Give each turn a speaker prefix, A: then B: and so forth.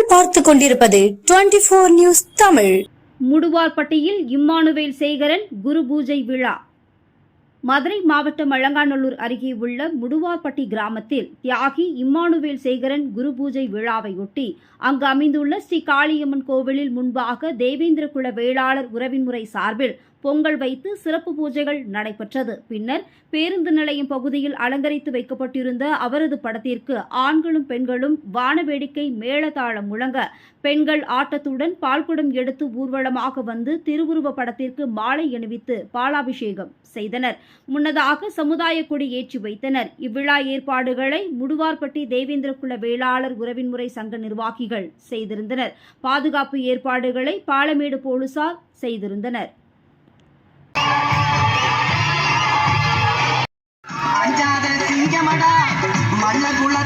A: நீங்கள் பார்த்துக் கொண்டிருப்பது 24 நியூஸ் தமிழ்.
B: முடுவார்பட்டியில் இம்மானுவேல் சேகரன் குரு பூஜை விழா. மதுரை மாவட்டம் அலங்காநல்லூர் அருகே உள்ள முடுவார்பட்டி கிராமத்தில் தியாகி இம்மானுவேல் சேகரன் குரு பூஜை விழாவையொட்டி அங்கு அமைந்துள்ள ஸ்ரீ காளியம்மன் கோவிலில் முன்பாக தேவேந்திர குல வேளாளர் உறவின்முறை சார்பில் பொங்கல் வைத்து சிறப்பு பூஜைகள் நடைபெற்றது. பின்னர் பேருந்து நிலையம் பகுதியில் அலங்கரித்து வைக்கப்பட்டிருந்த அவரது படத்திற்கு ஆண்களும் பெண்களும் வானவேடிக்கை மேளதாளம் முழங்க, பெண்கள் ஆட்டத்துடன் பால்குடம் எடுத்து ஊர்வலமாக வந்து திருவுருவ படத்திற்கு மாலை அணிவித்து பாலாபிஷேகம் செய்தனர். முன்னதாக சமுதாய கொடி ஏற்றி வைத்தனர். இவ்விழா ஏற்பாடுகளை முடுவார்பட்டி தேவேந்திர குல வேளாளர் உறவின்முறை சங்க நிர்வாகிகள் செய்திருந்தனர். பாதுகாப்பு ஏற்பாடுகளை பாலமேடு போலீசார் செய்திருந்தனர்.
C: அஞ்சாத சிங்கமடா மல்லகுல